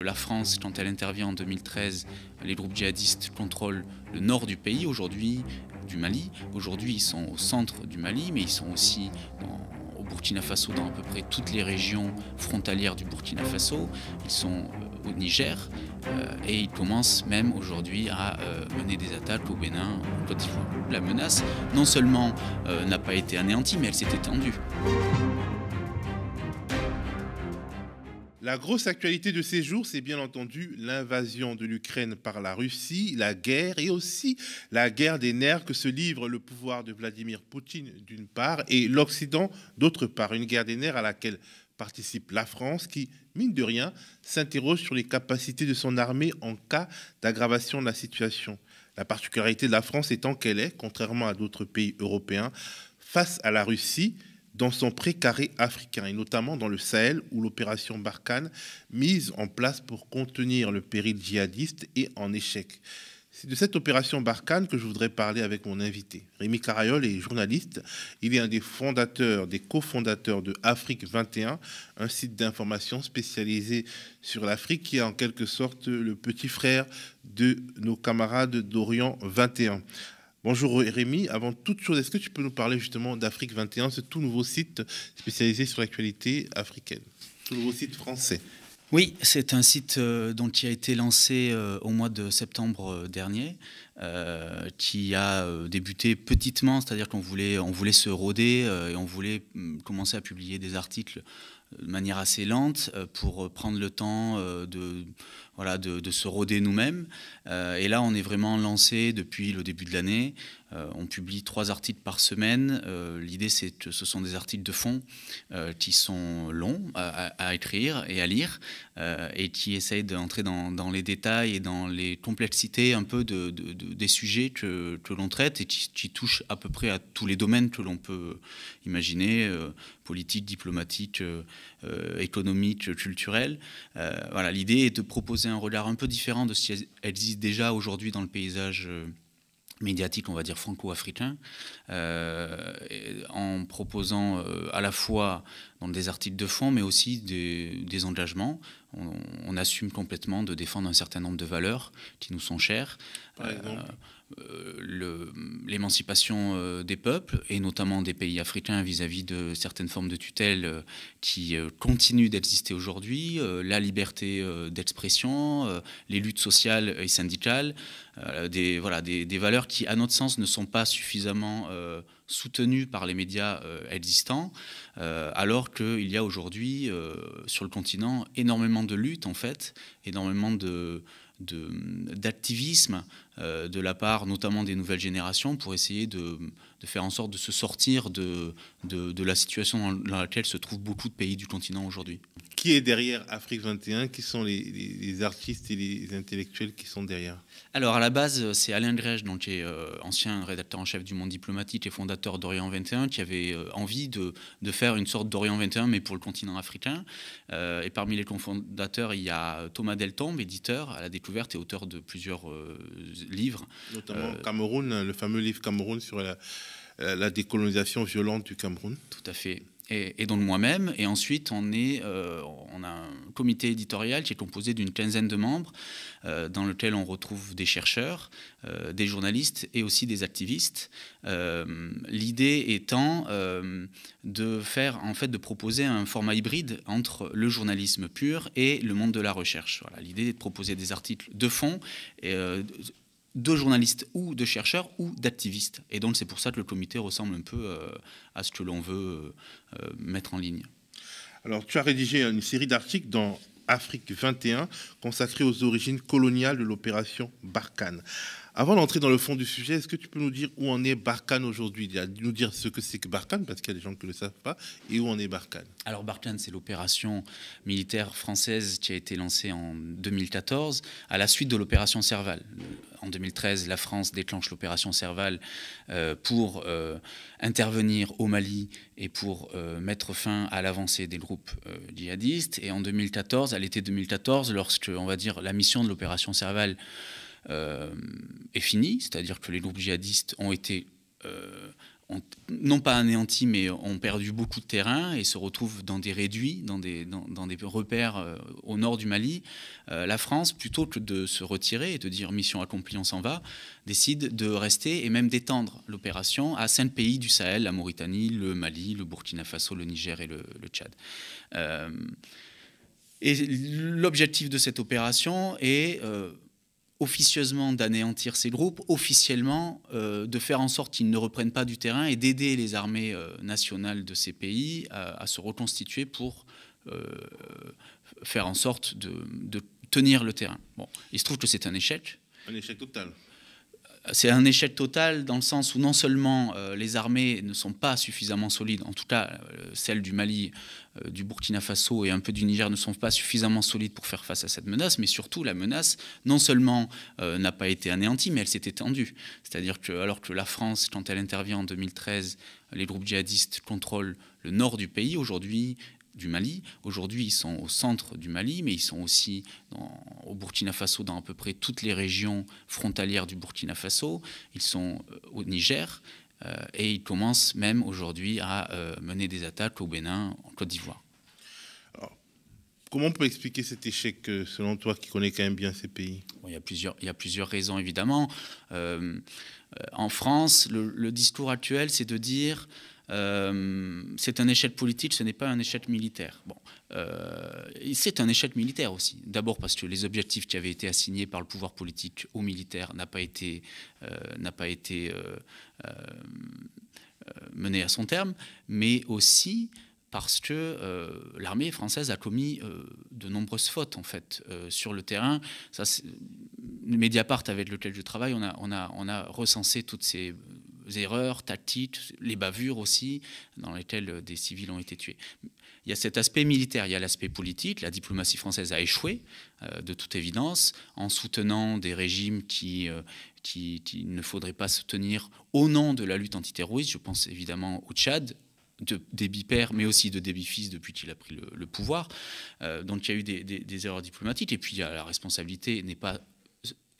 la France, quand elle intervient en 2013, les groupes djihadistes contrôlent le nord du pays, aujourd'hui du Mali. Aujourd'hui, ils sont au centre du Mali, mais ils sont aussi au Burkina Faso, dans à peu près toutes les régions frontalières du Burkina Faso. Ils sont au Niger et ils commencent même aujourd'hui à mener des attaques au Bénin, en Côte d'Ivoire. La menace, non seulement n'a pas été anéantie, mais elle s'est étendue. La grosse actualité de ces jours, c'est bien entendu l'invasion de l'Ukraine par la Russie, la guerre et aussi la guerre des nerfs que se livre le pouvoir de Vladimir Poutine d'une part et l'Occident d'autre part. Une guerre des nerfs à laquelle participe la France qui, mine de rien, s'interroge sur les capacités de son armée en cas d'aggravation de la situation. La particularité de la France étant qu'elle est, contrairement à d'autres pays européens, face à la Russie, dans son précaré africain, et notamment dans le Sahel, où l'opération Barkhane, mise en place pour contenir le péril djihadiste, est en échec. C'est de cette opération Barkhane que je voudrais parler avec mon invité. Rémi Carayol est journaliste. Il est un des fondateurs, des cofondateurs de Afrique 21, un site d'information spécialisé sur l'Afrique qui est en quelque sorte le petit frère de nos camarades d'Orient 21. Bonjour Rémi, avant toute chose, est-ce que tu peux nous parler justement d'Afrique 21, ce tout nouveau site spécialisé sur l'actualité africaine, tout nouveau site français? Oui, c'est un site qui a été lancé au mois de septembre dernier, qui a débuté petitement, c'est-à-dire on voulait se roder et on voulait commencer à publier des articles de manière assez lente pour prendre le temps de se roder nous-mêmes. Et là, on est vraiment lancé depuis le début de l'année. On publie 3 articles par semaine. L'idée, c'est que ce sont des articles de fond qui sont longs à écrire et à lire et qui essayent d'entrer dans les détails et dans les complexités un peu des sujets que l'on traite et qui touchent à peu près à tous les domaines que l'on peut imaginer, politique, diplomatique, économique, culturel. Voilà, l'idée est de proposer un regard un peu différent de ce qui existe déjà aujourd'hui dans le paysage médiatique, on va dire franco-africain, en proposant à la fois dans des articles de fond, mais aussi des engagements. On assume complètement de défendre un certain nombre de valeurs qui nous sont chères. Par exemple l'émancipation des peuples, et notamment des pays africains vis-à-vis de certaines formes de tutelle qui continuent d'exister aujourd'hui, la liberté d'expression, les luttes sociales et syndicales, des valeurs qui, à notre sens, ne sont pas suffisamment soutenues par les médias existants, alors qu'il y a aujourd'hui sur le continent énormément de luttes, en fait, énormément d'activisme de la part notamment des nouvelles générations pour essayer de faire en sorte de se sortir de la situation dans laquelle se trouvent beaucoup de pays du continent aujourd'hui. Qui est derrière Afrique 21? Qui sont les artistes et les intellectuels qui sont derrière? Alors à la base, c'est Alain Grèche, donc, qui est ancien rédacteur en chef du Monde diplomatique et fondateur d'Orient 21, qui avait envie de faire une sorte d'Orient 21, mais pour le continent africain. Et parmi les cofondateurs, il y a Thomas Deltombe, éditeur à la découverte et auteur de plusieurs livres. Notamment Cameroun, le fameux livre Cameroun sur la décolonisation violente du Cameroun. Tout à fait. Et donc moi-même. Et ensuite, on a un comité éditorial qui est composé d'une quinzaine de membres, dans lequel on retrouve des chercheurs, des journalistes et aussi des activistes. L'idée étant de proposer un format hybride entre le journalisme pur et le monde de la recherche. Voilà, l'idée est de proposer des articles de fond de journalistes ou de chercheurs ou d'activistes. Et donc c'est pour ça que le comité ressemble un peu à ce que l'on veut mettre en ligne. Alors tu as rédigé une série d'articles dans Afrique 21 consacrés aux origines coloniales de l'opération Barkhane. Avant d'entrer dans le fond du sujet, est-ce que tu peux nous dire où en est Barkhane aujourd'hui? Nous dire ce que c'est que Barkhane, parce qu'il y a des gens qui ne le savent pas, et où en est Barkhane. Alors Barkhane, c'est l'opération militaire française qui a été lancée en 2014 à la suite de l'opération Serval. En 2013, la France déclenche l'opération Serval pour intervenir au Mali et pour mettre fin à l'avancée des groupes djihadistes. Et en 2014, à l'été 2014, lorsque, on va dire, la mission de l'opération Serval est finie, c'est-à-dire que les groupes djihadistes ont été non pas anéantis, mais ont perdu beaucoup de terrain et se retrouvent dans des réduits, dans des repères au nord du Mali. La France, plutôt que de se retirer et de dire mission accomplie, on s'en va, décide de rester et même d'étendre l'opération à 5 pays du Sahel, la Mauritanie, le Mali, le Burkina Faso, le Niger et le Tchad. Et l'objectif de cette opération est officieusement d'anéantir ces groupes, officiellement de faire en sorte qu'ils ne reprennent pas du terrain et d'aider les armées nationales de ces pays à se reconstituer pour faire en sorte de tenir le terrain. Bon, il se trouve que c'est un échec. Un échec total. C'est un échec total dans le sens où non seulement les armées ne sont pas suffisamment solides, en tout cas celles du Mali, du Burkina Faso et un peu du Niger ne sont pas suffisamment solides pour faire face à cette menace, mais surtout la menace non seulement n'a pas été anéantie, mais elle s'est étendue. C'est-à-dire que alors que la France, quand elle intervient en 2013, les groupes djihadistes contrôlent le nord du pays, du Mali. Aujourd'hui, ils sont au centre du Mali, mais ils sont aussi au Burkina Faso, dans à peu près toutes les régions frontalières du Burkina Faso. Ils sont au Niger et ils commencent même aujourd'hui à mener des attaques au Bénin, en Côte d'Ivoire. Comment on peut expliquer cet échec, selon toi, qui connaît quand même bien ces pays? Bon, il y a plusieurs raisons, évidemment. En France, le discours actuel, c'est de dire c'est un échec politique, ce n'est pas un échec militaire. Bon, c'est un échec militaire aussi. D'abord parce que les objectifs qui avaient été assignés par le pouvoir politique aux militaires n'ont pas été menés à son terme, mais aussi parce que l'armée française a commis de nombreuses fautes en fait sur le terrain. Ça, Mediapart, avec lequel je travaille, on a recensé toutes ces erreurs tactiques, les bavures aussi, dans lesquelles des civils ont été tués. Il y a cet aspect militaire, il y a l'aspect politique. La diplomatie française a échoué, de toute évidence, en soutenant des régimes qui ne faudrait pas soutenir au nom de la lutte antiterroriste. Je pense évidemment au Tchad, de Déby père, mais aussi de Déby fils depuis qu'il a pris le pouvoir. Donc il y a eu des erreurs diplomatiques. Et puis il y a la responsabilité n'est pas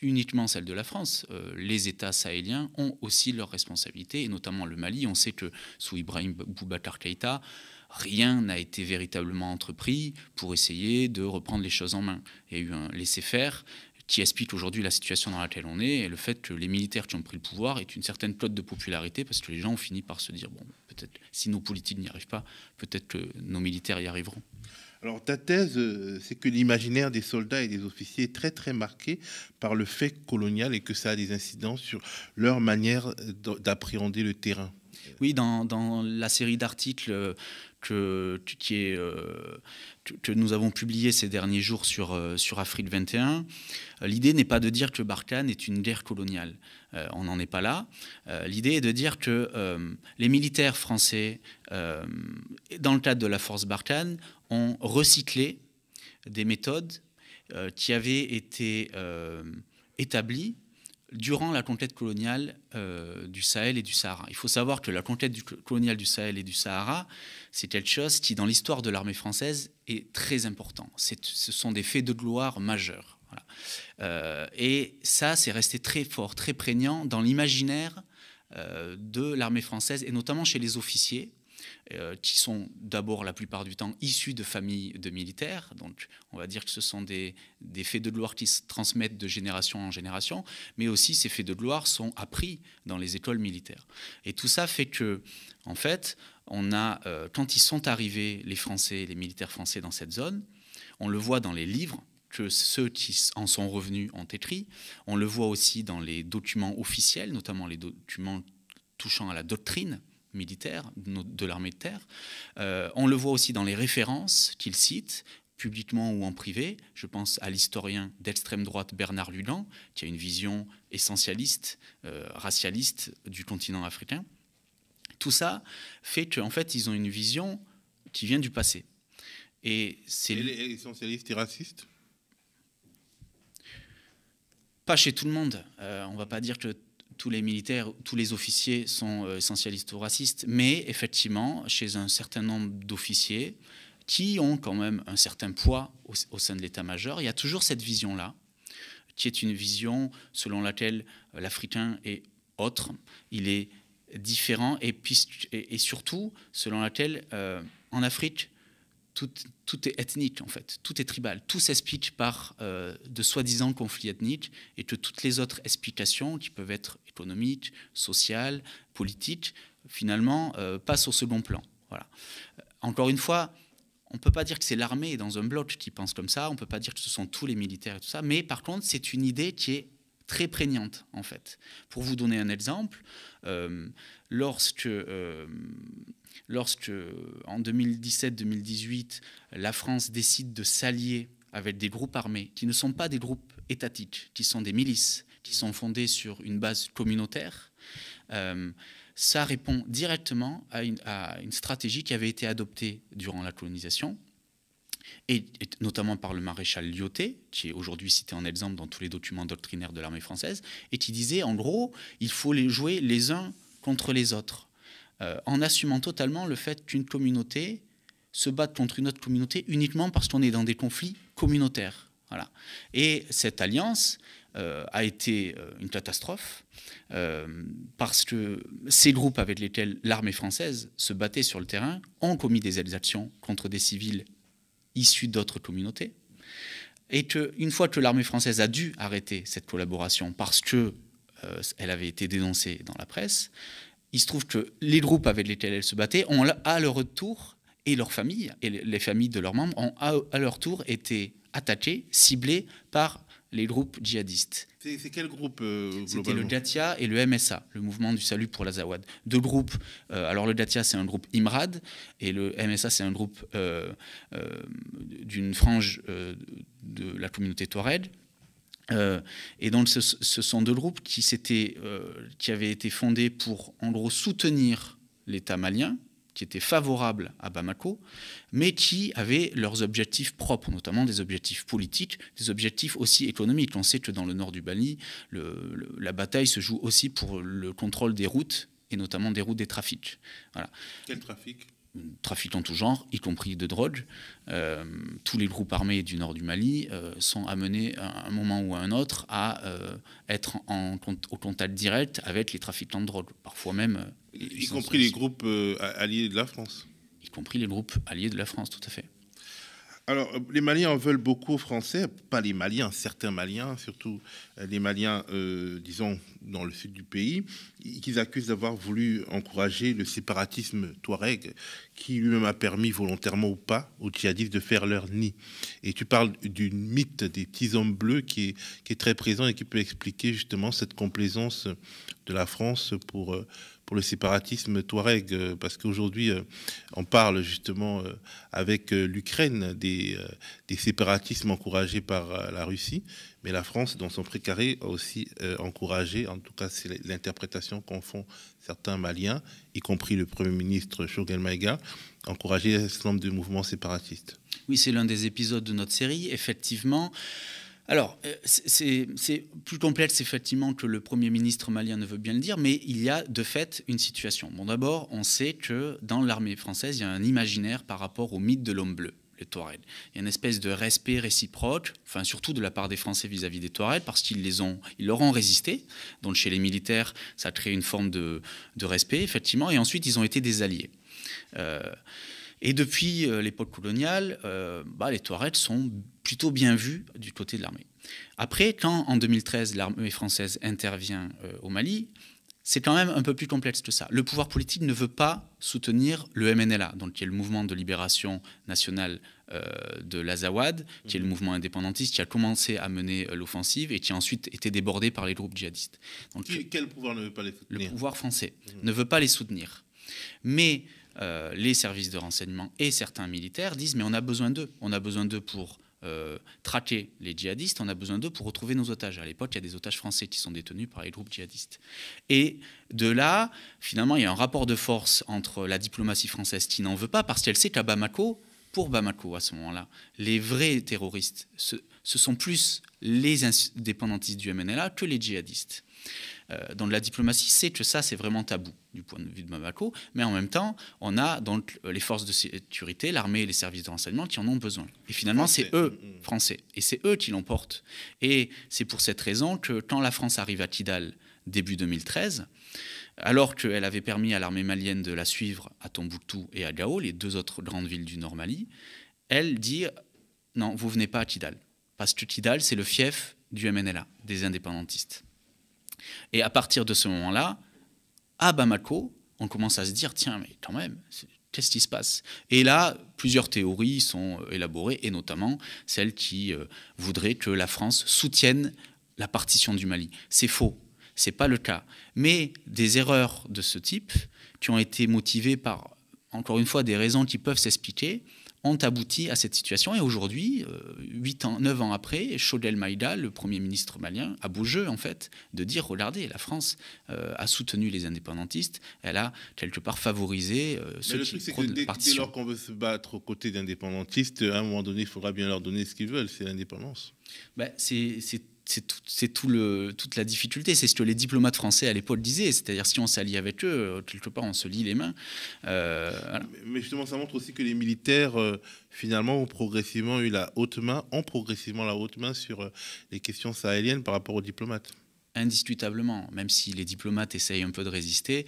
uniquement celle de la France. Les États sahéliens ont aussi leurs responsabilités, et notamment le Mali. On sait que sous Ibrahim Boubacar Keïta, rien n'a été véritablement entrepris pour essayer de reprendre les choses en main. Il y a eu un laisser-faire qui explique aujourd'hui la situation dans laquelle on est, et le fait que les militaires qui ont pris le pouvoir aient une certaine cote de popularité, parce que les gens ont fini par se dire, bon, peut-être si nos politiques n'y arrivent pas, peut-être que nos militaires y arriveront. Alors ta thèse, c'est que l'imaginaire des soldats et des officiers est très très marqué par le fait colonial et que ça a des incidences sur leur manière d'appréhender le terrain. Oui, dans la série d'articles que nous avons publié ces derniers jours sur Afrique 21, l'idée n'est pas de dire que Barkhane est une guerre coloniale. On n'en est pas là. L'idée est de dire que les militaires français, dans le cadre de la force Barkhane, ont recyclé des méthodes qui avaient été établies durant la conquête coloniale du Sahel et du Sahara. Il faut savoir que la conquête coloniale du Sahel et du Sahara, c'est quelque chose qui, dans l'histoire de l'armée française, est très important. Ce sont des faits de gloire majeurs. Voilà. Et ça, c'est resté très fort, très prégnant dans l'imaginaire de l'armée française, et notamment chez les officiers, qui sont d'abord la plupart du temps issus de familles de militaires. Donc on va dire que ce sont des faits de gloire qui se transmettent de génération en génération, mais aussi ces faits de gloire sont appris dans les écoles militaires. Et tout ça fait que, en fait, on a, quand ils sont arrivés, les Français, les militaires français dans cette zone, on le voit dans les livres que ceux qui en sont revenus ont écrit, on le voit aussi dans les documents officiels, notamment les documents touchant à la doctrine militaire de l'armée de terre. On le voit aussi dans les références qu'il cite, publiquement ou en privé. Je pense à l'historien d'extrême droite Bernard Lugan, qui a une vision essentialiste, racialiste du continent africain. Tout ça fait qu'en fait, ils ont une vision qui vient du passé. Et c'est essentialiste et raciste ? Pas chez tout le monde. On ne va pas dire que tous les militaires, tous les officiers sont essentialistes ou racistes, mais effectivement, chez un certain nombre d'officiers qui ont quand même un certain poids au sein de l'état-major, il y a toujours cette vision-là, qui est une vision selon laquelle l'Africain est autre, il est différent et surtout selon laquelle en Afrique, tout est ethnique en fait, tout est tribal, tout s'explique par de soi-disant conflits ethniques et que toutes les autres explications qui peuvent être économiques, sociales, politiques, finalement passent au second plan. Voilà. Encore une fois, on ne peut pas dire que c'est l'armée dans un bloc qui pense comme ça, on ne peut pas dire que ce sont tous les militaires et tout ça, mais par contre c'est une idée qui est très prégnante en fait. Pour vous donner un exemple, lorsque en 2017-2018, la France décide de s'allier avec des groupes armés qui ne sont pas des groupes étatiques, qui sont des milices, qui sont fondées sur une base communautaire, ça répond directement à une stratégie qui avait été adoptée durant la colonisation, et notamment par le maréchal Lyautey, qui est aujourd'hui cité en exemple dans tous les documents doctrinaires de l'armée française, et qui disait en gros, il faut les jouer les uns contre les autres, en assumant totalement le fait qu'une communauté se batte contre une autre communauté uniquement parce qu'on est dans des conflits communautaires. Voilà. Et cette alliance a été une catastrophe parce que ces groupes avec lesquels l'armée française se battait sur le terrain ont commis des exactions contre des civils issus d'autres communautés, et qu'une fois que l'armée française a dû arrêter cette collaboration parce qu'elle avait été dénoncée dans la presse, il se trouve que les groupes avec lesquels elle se battait ont à leur tour, et leurs familles, et les familles de leurs membres, ont à leur tour été attaqués, ciblés par les groupes djihadistes. C'est quel groupe C'était le Datia et le MSA, le mouvement du salut pour l'Azawad. Deux groupes. Alors le Datia, c'est un groupe Imrad, et le MSA, c'est un groupe d'une frange de la communauté Touareg. Et donc ce sont deux groupes qui avaient été fondés pour, en gros, soutenir l'État malien, qui était favorable à Bamako, mais qui avaient leurs objectifs propres, notamment des objectifs politiques, des objectifs aussi économiques. On sait que dans le nord du Mali, la bataille se joue aussi pour le contrôle des routes, et notamment des routes des trafics. Voilà. Quel trafic ? Trafic en tout genre, y compris de drogue. Tous les groupes armés du nord du Mali sont amenés à un moment ou à un autre à être au contact direct avec les trafiquants de drogue, parfois même... Y compris les groupes alliés de la France. Y compris les groupes alliés de la France, tout à fait. Alors, les Maliens en veulent beaucoup aux Français, pas les Maliens, certains Maliens, surtout les Maliens, disons, dans le sud du pays, qu'ils accusent d'avoir voulu encourager le séparatisme touareg, qui lui-même a permis, volontairement ou pas, aux djihadistes de faire leur nid. Et tu parles du mythe des petits hommes bleus qui est très présent et qui peut expliquer justement cette complaisance de la France pour le séparatisme touareg, parce qu'aujourd'hui, on parle justement avec l'Ukraine des séparatismes encouragés par la Russie, mais la France, dans son précaré, a aussi encouragé, en tout cas c'est l'interprétation qu'en font certains Maliens, y compris le Premier ministre Choguel Maïga, encourager un certain nombre de mouvements séparatistes. Oui, c'est l'un des épisodes de notre série, effectivement. Alors, c'est plus complexe, effectivement, que le Premier ministre malien ne veut bien le dire, mais il y a de fait une situation. Bon, d'abord, on sait que dans l'armée française, il y a un imaginaire par rapport au mythe de l'homme bleu, les Touaregs. Il y a une espèce de respect réciproque, enfin, surtout de la part des Français vis-à-vis des Touaregs, parce qu'ils leur ont résisté. Donc, chez les militaires, ça a créé une forme de respect, effectivement, et ensuite, ils ont été des alliés. Et depuis l'époque coloniale, les Touaregs sont plutôt bien vus du côté de l'armée. Après, quand en 2013 l'armée française intervient au Mali, c'est quand même un peu plus complexe que ça. Le pouvoir politique ne veut pas soutenir le MNLA, donc qui est le mouvement de libération nationale de l'Azawad, qui est le mouvement indépendantiste qui a commencé à mener l'offensive et qui a ensuite été débordé par les groupes djihadistes. Donc, quel pouvoir ne veut pas les soutenir ? Le pouvoir français ne veut pas les soutenir. Mais les services de renseignement et certains militaires disent mais on a besoin d'eux. On a besoin d'eux pour traquer les djihadistes, on a besoin d'eux pour retrouver nos otages. À l'époque, il y a des otages français qui sont détenus par les groupes djihadistes. Et de là, finalement, il y a un rapport de force entre la diplomatie française qui n'en veut pas, parce qu'elle sait qu'à Bamako, pour Bamako à ce moment-là, les vrais terroristes, ce sont plus les indépendantistes du MNLA que les djihadistes. Donc la diplomatie sait que ça, c'est vraiment tabou du point de vue de Bamako, mais en même temps, on a donc les forces de sécurité, l'armée et les services de renseignement qui en ont besoin. Et finalement, c'est eux, Français, et c'est eux qui l'emportent. Et c'est pour cette raison que quand la France arrive à Kidal début 2013, alors qu'elle avait permis à l'armée malienne de la suivre à Tombouctou et à Gao, les 2 autres grandes villes du Nord Mali, elle dit « Non, vous venez pas à Kidal, parce que Kidal, c'est le fief du MNLA, des indépendantistes. » Et à partir de ce moment-là, à Bamako, on commence à se dire « Tiens, mais quand même, qu'est-ce qui se passe ?» Et là, plusieurs théories sont élaborées, et notamment celle qui voudrait que la France soutienne la partition du Mali. C'est faux, c'est pas le cas. Mais des erreurs de ce type, qui ont été motivées par, encore une fois, des raisons qui peuvent s'expliquer, ont abouti à cette situation. Et aujourd'hui, 9 ans après, Chodel Maïga, le Premier ministre malien, a beau jeu, en fait, de dire, regardez, la France a soutenu les indépendantistes, elle a quelque part favorisé ceux qui prônent la partition. Dès lors qu'on veut se battre aux côtés d'indépendantistes, à un moment donné, il faudra bien leur donner ce qu'ils veulent, c'est l'indépendance. Ben, c'est toute la difficulté. C'est ce que les diplomates français à l'époque disaient. C'est-à-dire, si on s'allie avec eux, quelque part, on se lie les mains. Voilà. Mais justement, ça montre aussi que les militaires, finalement, ont progressivement la haute main sur les questions sahéliennes par rapport aux diplomates. Indiscutablement, même si les diplomates essayent un peu de résister,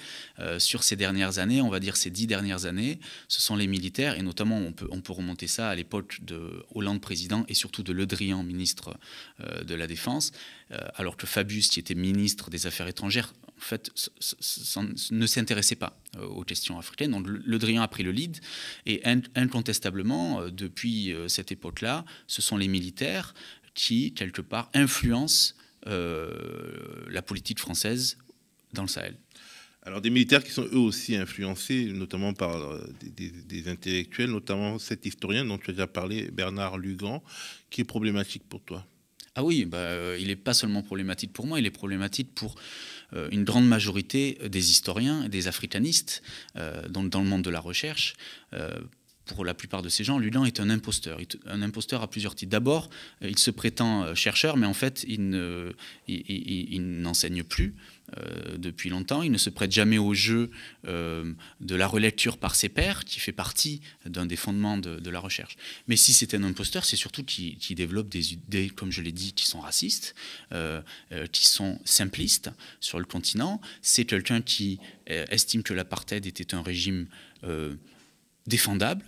sur ces dernières années, on va dire ces 10 dernières années, ce sont les militaires, et notamment on peut remonter ça à l'époque de Hollande président et surtout de Le Drian, ministre de la Défense, alors que Fabius, qui était ministre des Affaires étrangères, en fait, ne s'intéressait pas aux questions africaines. Donc Le Drian a pris le lead, et incontestablement, depuis cette époque-là, ce sont les militaires qui, quelque part, influencent la politique française dans le Sahel. Alors des militaires qui sont eux aussi influencés, notamment par des intellectuels, notamment cet historien dont tu as déjà parlé, Bernard Lugan, qui est problématique pour toi. Ah oui, il n'est pas seulement problématique pour moi, il est problématique pour une grande majorité des historiens et des africanistes dans le monde de la recherche. Pour la plupart de ces gens, Lugan est un imposteur à plusieurs titres. D'abord, il se prétend chercheur, mais en fait, il n'enseigne plus depuis longtemps. Il ne se prête jamais au jeu de la relecture par ses pairs, qui fait partie d'un des fondements de la recherche. Mais si c'est un imposteur, c'est surtout qu'il développe des idées, comme je l'ai dit, qui sont racistes, qui sont simplistes sur le continent. C'est quelqu'un qui estime que l'apartheid était un régime défendable,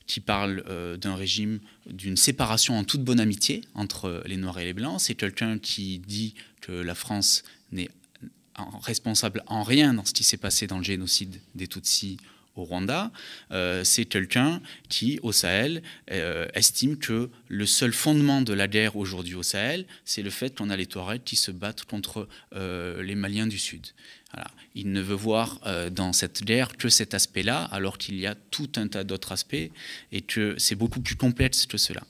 qui parle d'un régime, d'une séparation en toute bonne amitié entre les Noirs et les Blancs. C'est quelqu'un qui dit que la France n'est responsable en rien dans ce qui s'est passé dans le génocide des Tutsis au Rwanda. C'est quelqu'un qui, au Sahel, estime que le seul fondement de la guerre aujourd'hui au Sahel, c'est le fait qu'on a les Touaregs qui se battent contre les Maliens du Sud. Voilà. Il ne veut voir dans cette guerre que cet aspect-là, alors qu'il y a tout un tas d'autres aspects et que c'est beaucoup plus complexe que cela.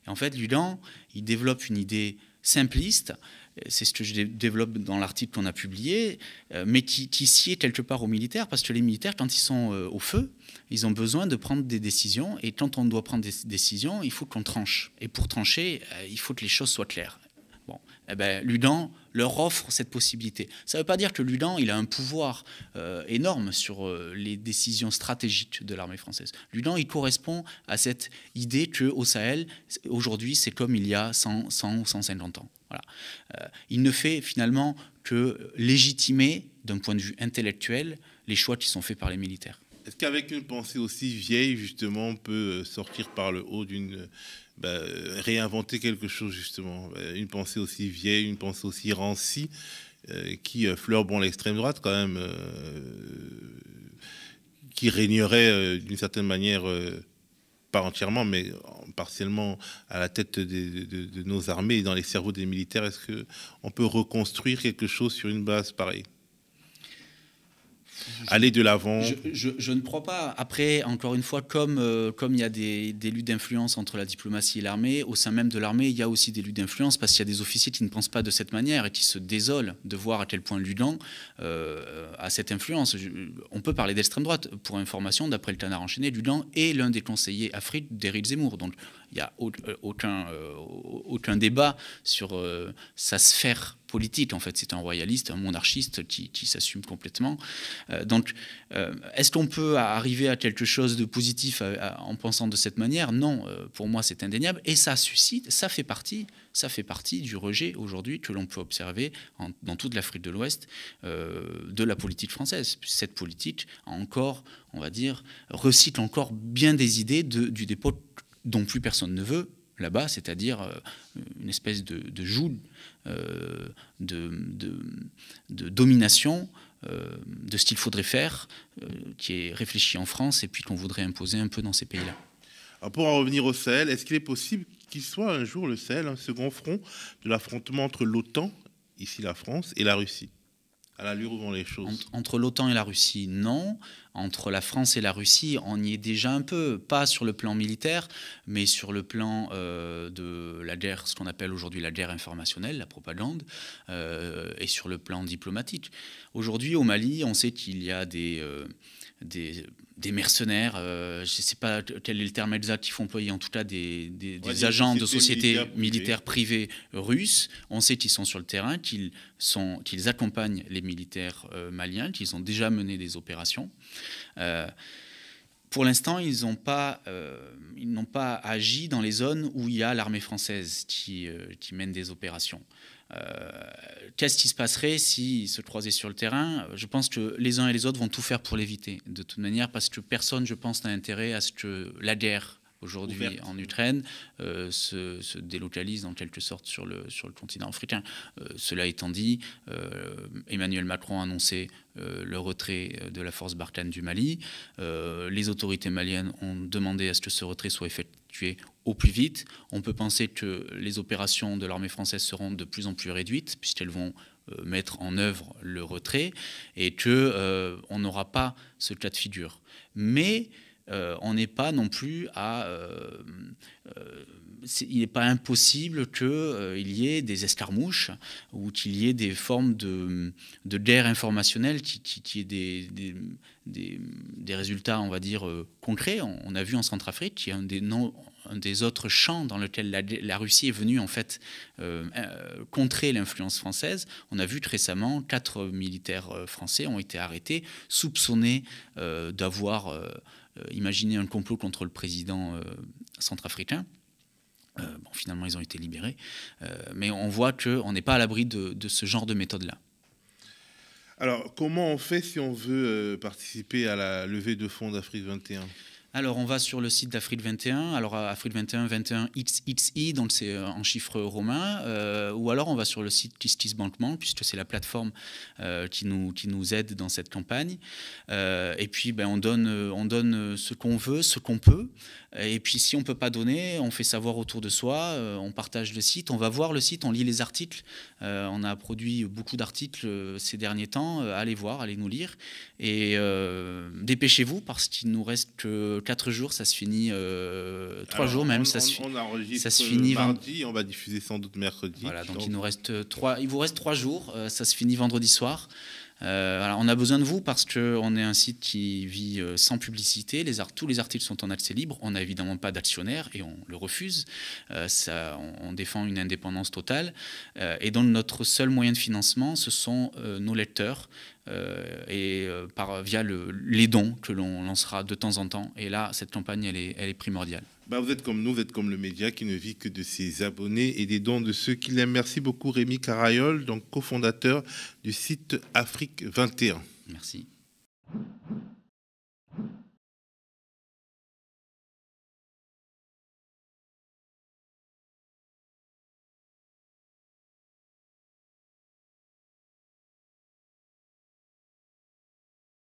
Et en fait, Lugan, il développe une idée simpliste, c'est ce que je développe dans l'article qu'on a publié, mais qui sied quelque part aux militaires, parce que les militaires, quand ils sont au feu, ils ont besoin de prendre des décisions, et quand on doit prendre des décisions, il faut qu'on tranche. Et pour trancher, il faut que les choses soient claires. Bon, Lugan leur offre cette possibilité. Ça ne veut pas dire que Lugan il a un pouvoir énorme sur les décisions stratégiques de l'armée française. Lugan, il correspond à cette idée qu'au Sahel, aujourd'hui, c'est comme il y a 100 ou 150 ans. Voilà. Il ne fait finalement que légitimer, d'un point de vue intellectuel, les choix qui sont faits par les militaires. Est-ce qu'avec une pensée aussi vieille, justement, on peut sortir par le haut d'une... réinventer quelque chose, justement, une pensée aussi vieille, une pensée aussi rancie, qui fleure l'extrême droite, quand même, qui régnerait d'une certaine manière, pas entièrement, mais partiellement à la tête de nos armées et dans les cerveaux des militaires. Est-ce qu'on peut reconstruire quelque chose sur une base pareille ? Aller de l'avant. Je ne crois pas. Après, encore une fois, comme il y a des luttes d'influence entre la diplomatie et l'armée, au sein même de l'armée, il y a aussi des luttes d'influence parce qu'il y a des officiers qui ne pensent pas de cette manière et qui se désolent de voir à quel point Lugan a cette influence. On peut parler d'extrême droite. Pour information, d'après le Canard enchaîné, Lugan est l'un des conseillers Afrique d'Éric Zemmour. Donc, il n'y a aucun débat sur sa sphère politique. En fait, c'est un royaliste, un monarchiste qui s'assume complètement. Donc, est-ce qu'on peut arriver à quelque chose de positif en pensant de cette manière? Non, pour moi, c'est indéniable. Et ça fait partie du rejet aujourd'hui que l'on peut observer dans toute l'Afrique de l'Ouest de la politique française. Cette politique a encore, on va dire, recycle encore bien des idées du dépôt dont plus personne ne veut là-bas, c'est-à-dire une espèce de joug, de domination de ce qu'il faudrait faire, qui est réfléchi en France et puis qu'on voudrait imposer un peu dans ces pays-là. Alors pour en revenir au Sahel, est-ce qu'il est possible qu'il soit un jour le Sahel un second front de l'affrontement entre l'OTAN, ici la France, et la Russie? À l'allure où vont les choses. Entre l'OTAN et la Russie, non. Entre la France et la Russie, on y est déjà un peu, pas sur le plan militaire, mais sur le plan de la guerre, ce qu'on appelle aujourd'hui la guerre informationnelle, la propagande, et sur le plan diplomatique. Aujourd'hui, au Mali, on sait qu'il y a des mercenaires, je ne sais pas quel est le terme exact qu'il faut employer, en tout cas des agents de sociétés militaires privées russes. On sait qu'ils sont sur le terrain, qu'ils accompagnent les militaires maliens, qu'ils ont déjà mené des opérations. Pour l'instant, ils n'ont pas agi dans les zones où il y a l'armée française qui mène des opérations. Qu'est-ce qui se passerait s'ils se croisaient sur le terrain? Je pense que les uns et les autres vont tout faire pour l'éviter, de toute manière, parce que personne, je pense, n'a intérêt à ce que la guerre aujourd'hui en Ukraine se délocalise en quelque sorte sur le continent africain. Cela étant dit, Emmanuel Macron a annoncé le retrait de la force Barkhane du Mali. Les autorités maliennes ont demandé à ce que ce retrait soit effectué au plus vite. On peut penser que les opérations de l'armée française seront de plus en plus réduites, puisqu'elles vont mettre en œuvre le retrait, et qu'on n'aura pas ce cas de figure. Mais on n'est pas non plus il n'est pas impossible qu'il y ait des escarmouches ou qu'il y ait des formes de guerre informationnelle qui aient des résultats, on va dire, concrets. On a vu en Centrafrique, qui est un des autres champs dans lequel la Russie est venue en fait contrer l'influence française. On a vu que récemment 4 militaires français ont été arrêtés, soupçonnés d'avoir imaginé un complot contre le président centrafricain. Finalement, ils ont été libérés. Mais on voit qu'on n'est pas à l'abri de ce genre de méthode-là. Alors, comment on fait si on veut participer à la levée de fonds d'Afrique 21 ? Alors, on va sur le site d'Afrique 21. Alors, Afrique 21, 21XXI, donc c'est en chiffres romains. Ou alors, on va sur le site KissKissBankMan, puisque c'est la plateforme qui nous aide dans cette campagne. Et puis, on donne ce qu'on veut, ce qu'on peut. Et puis, si on ne peut pas donner, on fait savoir autour de soi, on partage le site, on va voir le site, on lit les articles. On a produit beaucoup d'articles ces derniers temps. Allez voir, allez nous lire. Et dépêchez-vous, parce qu'il nous reste que 4 jours, ça se finit 3 jours même. On enregistre ça se finit mardi, on va diffuser sans doute mercredi. Voilà, donc il vous reste 3 jours, ça se finit vendredi soir. Alors on a besoin de vous parce qu'on est un site qui vit sans publicité. Tous les articles sont en accès libre. On n'a évidemment pas d'actionnaire et on le refuse. On défend une indépendance totale. Et donc notre seul moyen de financement, ce sont nos lecteurs. Via les dons que l'on lancera de temps en temps. Et là, cette campagne, elle est primordiale. Vous êtes comme nous, vous êtes comme le média qui ne vit que de ses abonnés et des dons de ceux qui l'aiment. Merci beaucoup Rémi Carayol, donc cofondateur du site Afrique 21. Merci.